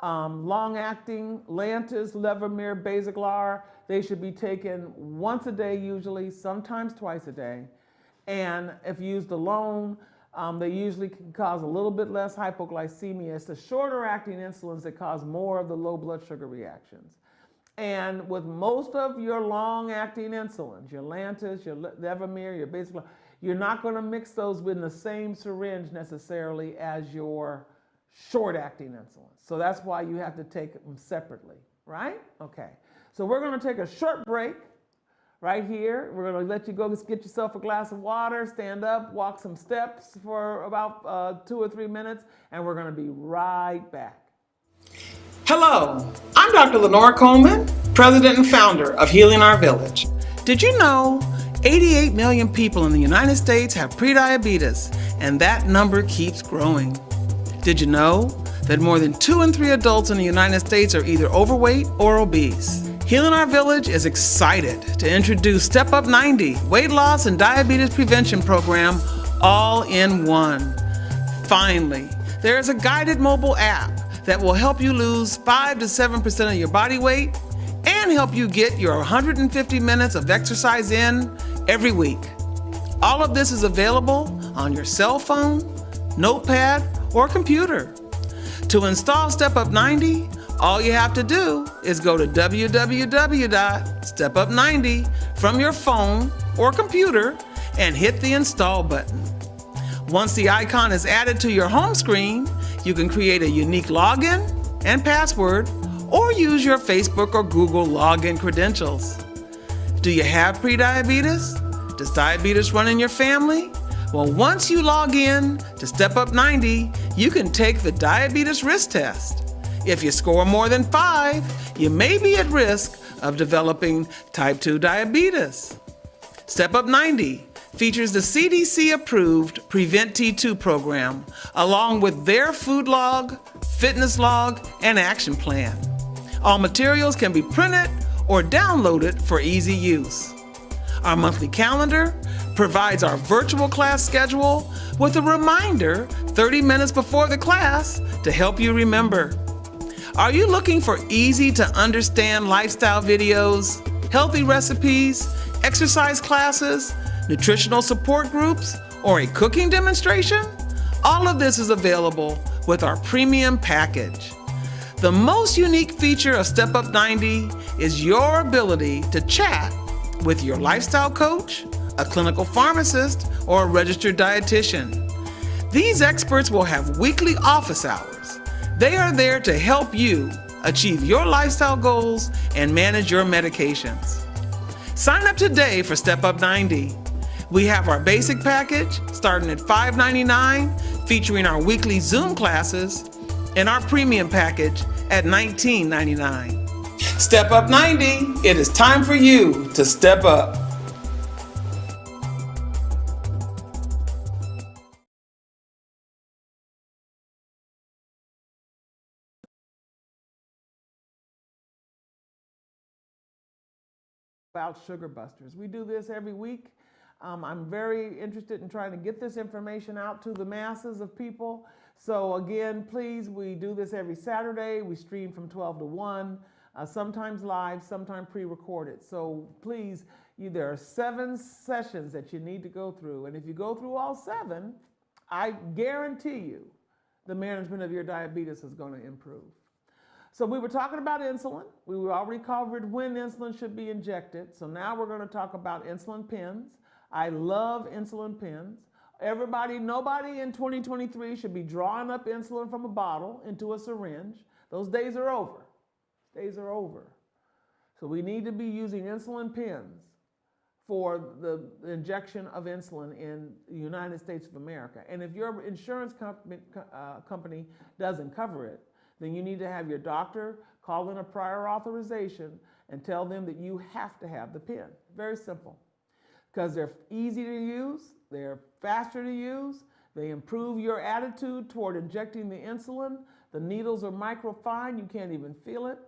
Long-acting, Lantus, Levemir, Basaglar, they should be taken once a day usually, sometimes twice a day. And if used alone, they usually can cause a little bit less hypoglycemia. It's the shorter-acting insulins that cause more of the low blood sugar reactions. And with most of your long-acting insulins, your Lantus, your Levemir, your Basaglar, you're not going to mix those in the same syringe necessarily as your short-acting insulins. So that's why you have to take them separately, right? Okay. So we're going to take a short break right here. We're going to let you go get yourself a glass of water, stand up, walk some steps for about 2 or 3 minutes, and we're going to be right back. Hello, I'm Dr. Lenore Coleman, President and founder of Healing Our Village. Did you know 88 million people in the United States have prediabetes, and that number keeps growing? Did you know that more than 2 in 3 adults in the United States are either overweight or obese? Healing Our Village is excited to introduce Step Up 90, weight loss and diabetes prevention program all in one. Finally, there is a guided mobile app that will help you lose 5 to 7% of your body weight and help you get your 150 minutes of exercise in every week. All of this is available on your cell phone, notepad, or computer. To install Step Up 90, all you have to do is go to www.stepup90 from your phone or computer and hit the install button. Once the icon is added to your home screen, you can create a unique login and password or use your Facebook or Google login credentials. Do you have prediabetes? Does diabetes run in your family? Well, once you log in to Step Up 90, you can take the diabetes risk test. If you score more than 5, you may be at risk of developing type 2 diabetes. Step Up 90 features the CDC-approved Prevent T2 program, along with their food log, fitness log, and action plan. All materials can be printed or downloaded for easy use. Our monthly calendar provides our virtual class schedule with a reminder 30 minutes before the class to help you remember. Are you looking for easy to understand lifestyle videos, healthy recipes, exercise classes, nutritional support groups, or a cooking demonstration? All of this is available with our premium package. The most unique feature of Step Up 90 is your ability to chat with your lifestyle coach, a clinical pharmacist, or a registered dietitian. These experts will have weekly office hours. They are there to help you achieve your lifestyle goals and manage your medications. Sign up today for Step Up 90. We have our basic package starting at $5.99, featuring our weekly Zoom classes, and our premium package at $19.99. Step Up 90, it is time for you to step up. About Sugar Busters. We do this every week. I'm very interested in trying to get this information out to the masses of people. So again, please, we do this every Saturday. We stream from 12 to 1, sometimes live, sometimes pre-recorded. So please, there are 7 sessions that you need to go through. And if you go through all 7, I guarantee you the management of your diabetes is going to improve. So we were talking about insulin. We already covered when insulin should be injected. So now we're going to talk about insulin pens. I love insulin pens. Nobody in 2023 should be drawing up insulin from a bottle into a syringe. Those days are over. Days are over. So we need to be using insulin pens for the injection of insulin in the United States of America. And if your insurance company doesn't cover it, then you need to have your doctor call in a prior authorization and tell them that you have to have the pen. Very simple. Because they're easy to use, they're faster to use, they improve your attitude toward injecting the insulin. The needles are microfine, you can't even feel it.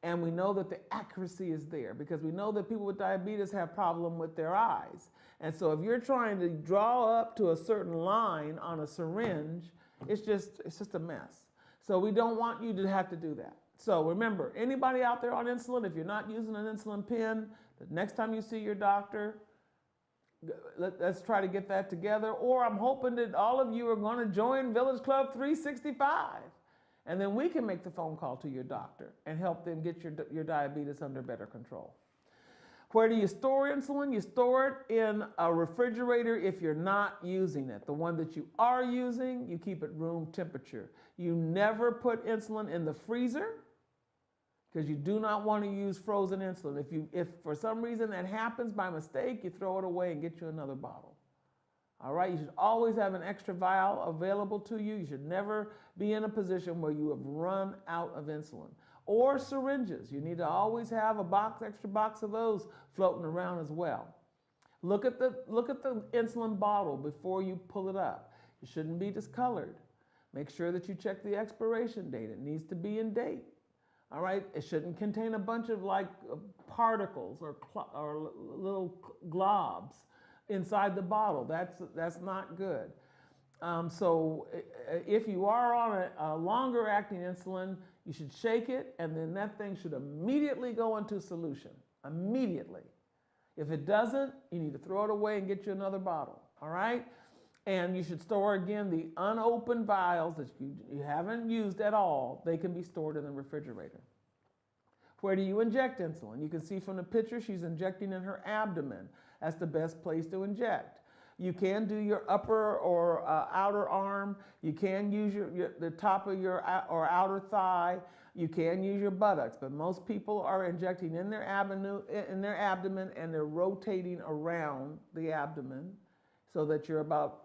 And we know that the accuracy is there because we know that people with diabetes have problem with their eyes. And so if you're trying to draw up to a certain line on a syringe, it's just a mess. So we don't want you to have to do that. So remember, anybody out there on insulin, if you're not using an insulin pen, the next time you see your doctor, let's try to get that together. Or I'm hoping that all of you are going to join Village Club 365. And then we can make the phone call to your doctor and help them get your diabetes under better control. Where do you store insulin? You store it in a refrigerator if you're not using it. The one that you are using, you keep it room temperature. You never put insulin in the freezer because you do not want to use frozen insulin. If for some reason that happens by mistake, you throw it away and get you another bottle. All right, you should always have an extra vial available to you. You should never be in a position where you have run out of insulin. Or syringes. You need to always have a extra box of those floating around as well. Look at the insulin bottle before you pull it up. It shouldn't be discolored. Make sure that you check the expiration date. It needs to be in date. All right, it shouldn't contain a bunch of particles or little globs inside the bottle. That's not good. So if you are on a longer acting insulin, you should shake it, and then that thing should immediately go into solution. Immediately. If it doesn't, you need to throw it away and get you another bottle. All right? And you should store, again, the unopened vials that you haven't used at all. They can be stored in the refrigerator. Where do you inject insulin? You can see from the picture she's injecting in her abdomen. That's the best place to inject. You can do your upper or outer arm. You can use the top of your or outer thigh. You can use your buttocks, but most people are injecting in their abdomen, and they're rotating around the abdomen so that you're about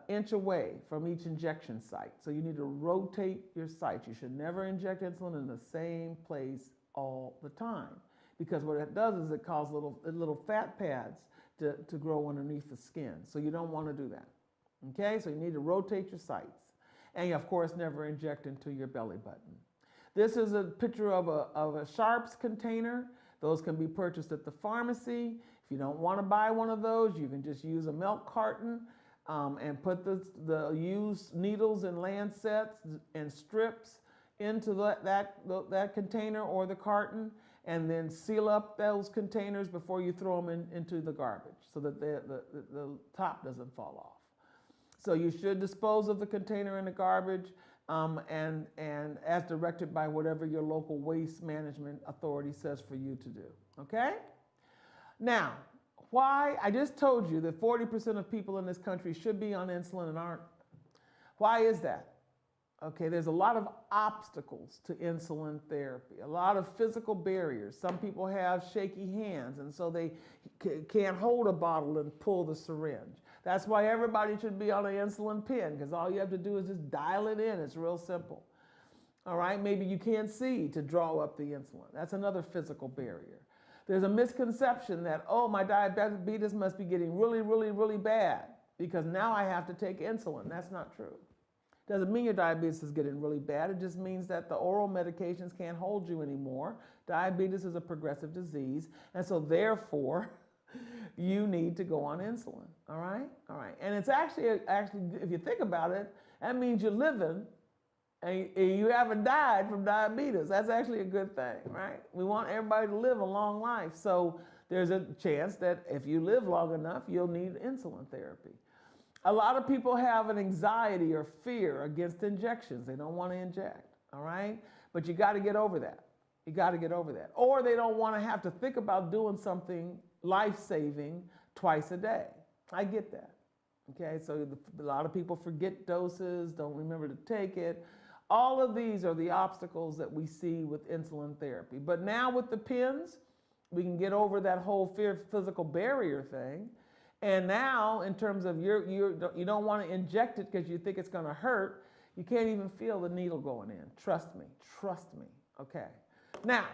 inch away from each injection site. So you need to rotate your sites. You should never inject insulin in the same place all the time, because what it does is it causes little fat pads to grow underneath the skin. So you don't want to do that. Okay, so you need to rotate your sites. And you, of course, never inject into your belly button. This is a picture of a Sharps container. Those can be purchased at the pharmacy. If you don't want to buy one of those, you can just use a milk carton and put the used needles and lancets and strips into that container or the carton, and then seal up those containers before you throw them into the garbage so that the top doesn't fall off. So you should dispose of the container in the garbage and as directed by whatever your local waste management authority says for you to do, okay? Now, why, I just told you that 40% of people in this country should be on insulin and aren't. Why is that? Okay, there's a lot of obstacles to insulin therapy, a lot of physical barriers. Some people have shaky hands, and so they can't hold a bottle and pull the syringe. That's why everybody should be on an insulin pen, because all you have to do is just dial it in. It's real simple. All right, maybe you can't see to draw up the insulin. That's another physical barrier. There's a misconception that, oh, my diabetes must be getting really, really, really bad because now I have to take insulin. That's not true. Doesn't mean your diabetes is getting really bad. It just means that the oral medications can't hold you anymore. Diabetes is a progressive disease, and so therefore, you need to go on insulin. All right? All right. And it's actually, if you think about it, that means you're living and you haven't died from diabetes. That's actually a good thing, right? We want everybody to live a long life. So there's a chance that if you live long enough, you'll need insulin therapy. A lot of people have an anxiety or fear against injections. They don't want to inject, all right? But you got to get over that. You got to get over that. Or they don't want to have to think about doing something life-saving twice a day. I get that, okay? So a lot of people forget doses, don't remember to take it. All of these are the obstacles that we see with insulin therapy. But now with the pens, we can get over that whole physical barrier thing. And now, in terms of you don't want to inject it because you think it's going to hurt, you can't even feel the needle going in. Trust me, okay? Now,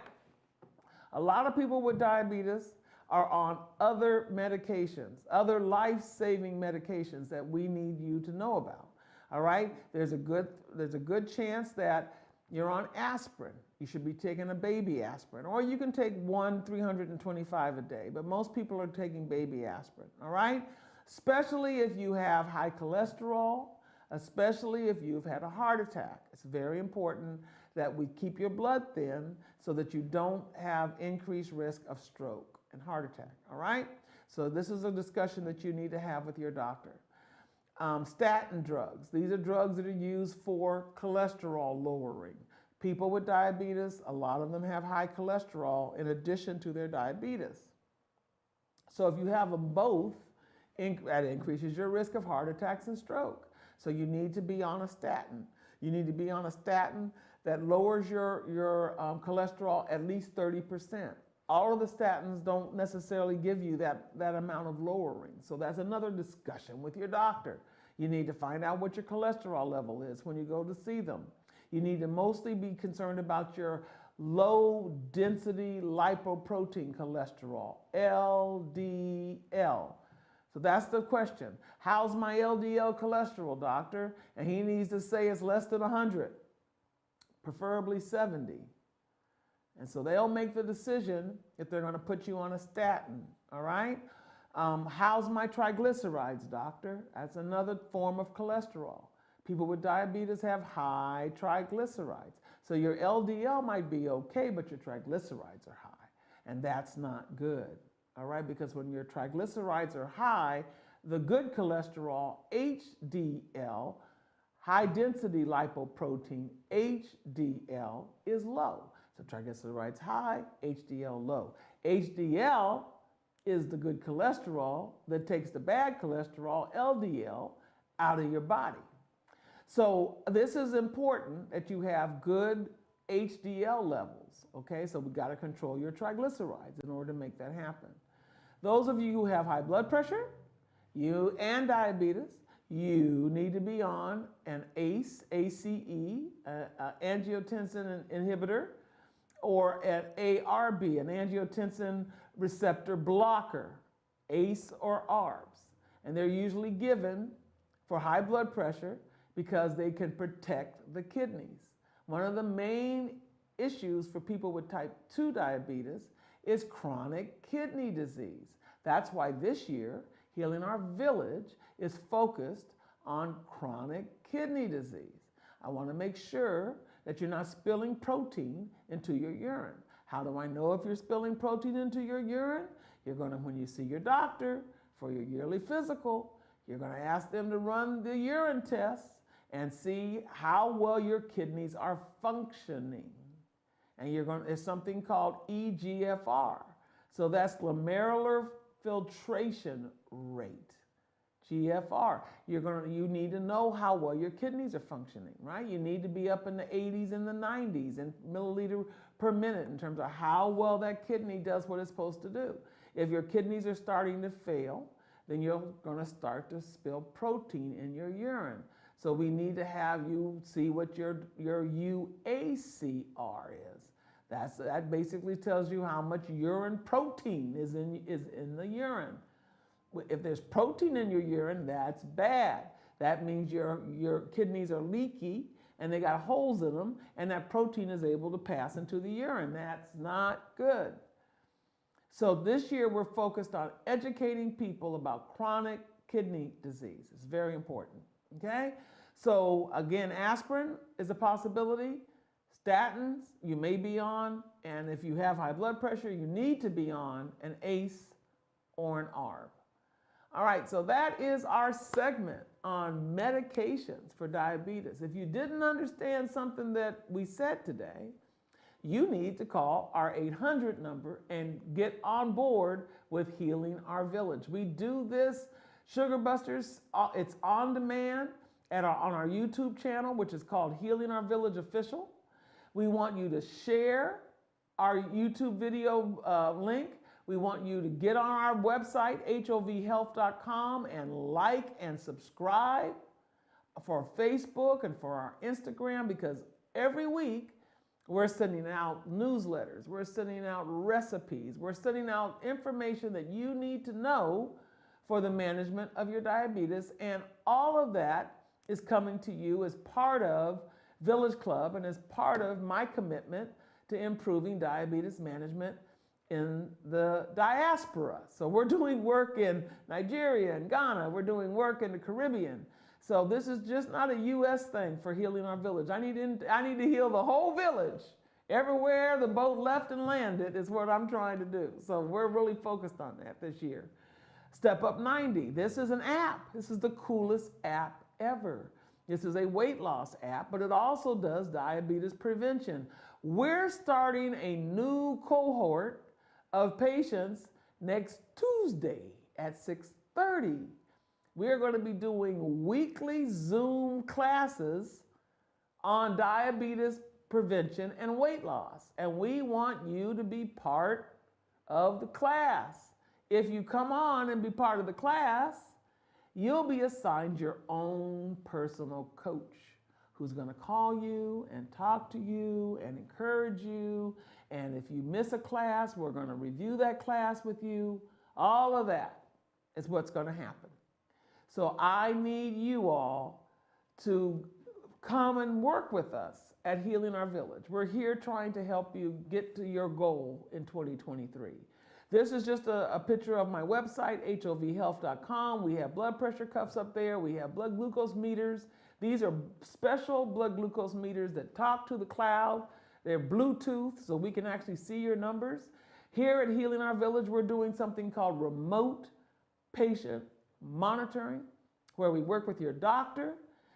a lot of people with diabetes are on other medications, other life-saving medications that we need you to know about, all right? There's a good chance that you're on aspirin. You should be taking a baby aspirin, or you can take 325 a day, but most people are taking baby aspirin, all right? Especially if you have high cholesterol, especially if you've had a heart attack. It's very important that we keep your blood thin so that you don't have increased risk of stroke and heart attack, all right? So this is a discussion that you need to have with your doctor. Statin drugs. These are drugs that are used for cholesterol lowering. People with diabetes, a lot of them have high cholesterol in addition to their diabetes. So if you have them both, that increases your risk of heart attacks and stroke. So you need to be on a statin. You need to be on a statin that lowers your cholesterol at least 30%. All of the statins don't necessarily give you that amount of lowering. So that's another discussion with your doctor. You need to find out what your cholesterol level is when you go to see them. You need to mostly be concerned about your low density lipoprotein cholesterol, LDL. So that's the question. How's my LDL cholesterol, doctor? And he needs to say it's less than 100, preferably 70. And so they'll make the decision if they're going to put you on a statin, all right? How's my triglycerides, doctor? That's another form of cholesterol. People with diabetes have high triglycerides. So your LDL might be okay, but your triglycerides are high. And that's not good, all right? Because when your triglycerides are high, the good cholesterol, HDL, high density lipoprotein, HDL, is low. So triglycerides high, HDL low. HDL is the good cholesterol that takes the bad cholesterol, LDL, out of your body. So this is important that you have good HDL levels, okay? So we got to control your triglycerides in order to make that happen. Those of you who have high blood pressure, and diabetes, you need to be on an ACE, angiotensin inhibitor, or an ARB, an angiotensin receptor blocker, ACE or ARBs. And they're usually given for high blood pressure because they can protect the kidneys. One of the main issues for people with type 2 diabetes is chronic kidney disease. That's why this year, Healing Our Village is focused on chronic kidney disease. I want to make sure that you're not spilling protein into your urine. How do I know if you're spilling protein into your urine? You're going to, when you see your doctor for your yearly physical, you're going to ask them to run the urine tests and see how well your kidneys are functioning. And there's something called eGFR. So that's glomerular filtration rate, GFR. You need to know how well your kidneys are functioning, right? You need to be up in the 80s and the 90s in milliliter per minute in terms of how well that kidney does what it's supposed to do. If your kidneys are starting to fail, then you're going to start to spill protein in your urine. So we need to have you see what your UACR is. That basically tells you how much urine protein is in the urine. If there's protein in your urine, that's bad. That means your kidneys are leaky and they got holes in them, and that protein is able to pass into the urine. That's not good. So this year we're focused on educating people about chronic kidney disease. It's very important, okay? So again, aspirin is a possibility. Statins you may be on, and if you have high blood pressure, you need to be on an ACE or an ARB. All right, so that is our segment on medications for diabetes. If you didn't understand something that we said today, you need to call our 800 number and get on board with Healing Our Village. We do this, Sugar Busters, it's on demand on our YouTube channel, which is called Healing Our Village Official. We want you to share our YouTube video link. We want you to get on our website, hovhealth.com, and like and subscribe for Facebook and for our Instagram, because every week we're sending out newsletters, we're sending out recipes, we're sending out information that you need to know for the management of your diabetes. And all of that is coming to you as part of Village Club and as part of my commitment to improving diabetes management in the diaspora. So we're doing work in Nigeria and Ghana. We're doing work in the Caribbean. So this is just not a U.S. thing for Healing Our Village. I need to heal the whole village. Everywhere the boat left and landed is what I'm trying to do. So we're really focused on that this year. Step Up 90. This is an app. This is the coolest app ever. This is a weight loss app, but it also does diabetes prevention. We're starting a new cohort of patients next Tuesday at 6:30. We're going to be doing weekly Zoom classes on diabetes prevention and weight loss. And we want you to be part of the class. If you come on and be part of the class, you'll be assigned your own personal coach who's going to call you and talk to you and encourage you. And if you miss a class, we're going to review that class with you. All of that is what's going to happen. So I need you all to come and work with us at Healing Our Village. We're here trying to help you get to your goal in 2023. This is just a picture of my website, hovhealth.com. We have blood pressure cuffs up there. We have blood glucose meters. These are special blood glucose meters that talk to the cloud. They're Bluetooth, so we can actually see your numbers. Here at Healing Our Village, we're doing something called remote patient monitoring, where we work with your doctor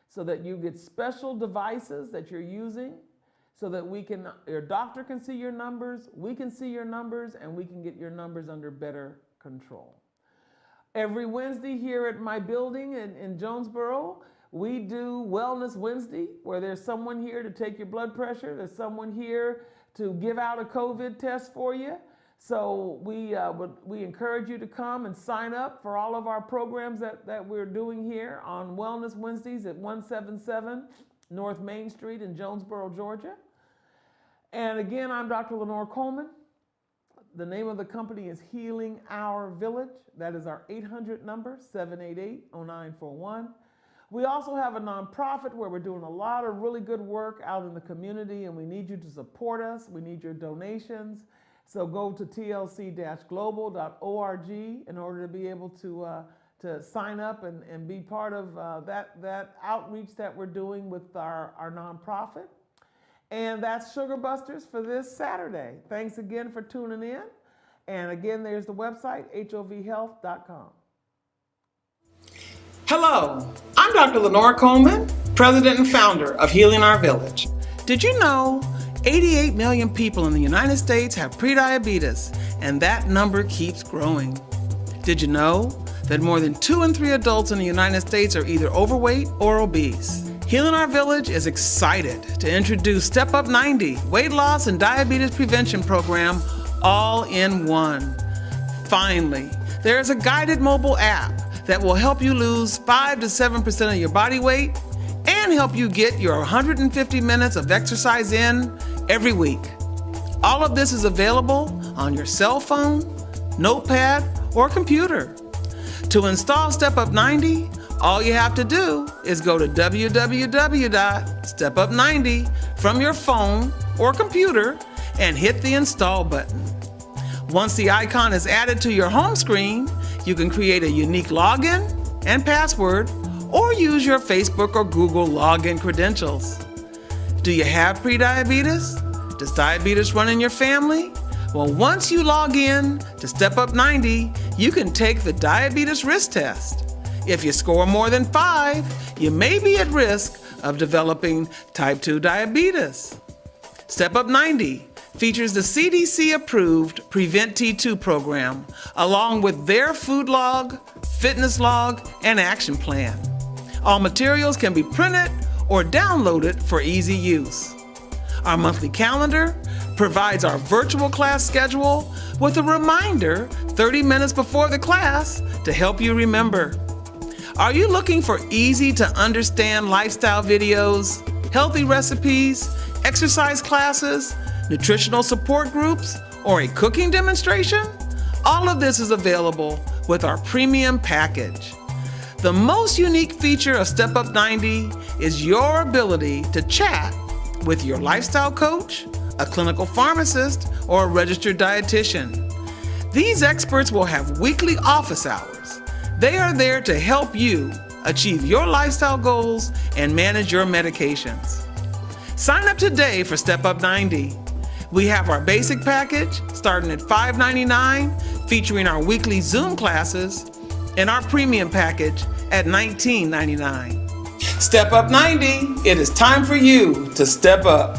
so that you get special devices that you're using so that your doctor can see your numbers, we can see your numbers, and we can get your numbers under better control. Every Wednesday here at my building in Jonesboro, we do Wellness Wednesday, where there's someone here to take your blood pressure. There's someone here to give out a COVID test for you. So we encourage you to come and sign up for all of our programs that we're doing here on Wellness Wednesdays at 177 North Main Street in Jonesboro, Georgia. And again, I'm Dr. Lenore Coleman. The name of the company is Healing Our Village. That is our 800 number, 788-0941. We also have a nonprofit where we're doing a lot of really good work out in the community, and we need you to support us. We need your donations. So go to tlc-global.org in order to be able to sign up and be part of that outreach that we're doing with our nonprofit. And that's Sugar Busters for this Saturday. Thanks again for tuning in. And again, there's the website, hovhealth.com. Hello, I'm Dr. Lenore Coleman, President and founder of Healing Our Village. Did you know 88 million people in the United States have prediabetes, and that number keeps growing? Did you know that more than 2 in 3 adults in the United States are either overweight or obese? Healing Our Village is excited to introduce Step Up 90 weight loss and diabetes prevention program all in one. Finally, there is a guided mobile app that will help you lose 5 to 7% of your body weight and help you get your 150 minutes of exercise in every week. All of this is available on your cell phone, notepad, or computer. To install Step Up 90, all you have to do is go to www.stepup90 from your phone or computer and hit the install button. Once the icon is added to your home screen, you can create a unique login and password or use your Facebook or Google login credentials. Do you have prediabetes? Does diabetes run in your family? Well, once you log in to Step Up 90, you can take the diabetes risk test. If you score more than 5, you may be at risk of developing type 2 diabetes. Step Up 90 features the CDC-approved Prevent T2 program, along with their food log, fitness log, and action plan. All materials can be printed or downloaded for easy use. Our monthly calendar provides our virtual class schedule with a reminder 30 minutes before the class to help you remember. Are you looking for easy to understand lifestyle videos, healthy recipes, exercise classes, nutritional support groups, or a cooking demonstration? All of this is available with our premium package. The most unique feature of Step Up 90 is your ability to chat with your lifestyle coach, a clinical pharmacist, or a registered dietitian. These experts will have weekly office hours. They are there to help you achieve your lifestyle goals and manage your medications. Sign up today for Step Up 90. We have our basic package starting at $5.99, featuring our weekly Zoom classes, and our premium package at $19.99. Step Up 90, it is time for you to step up.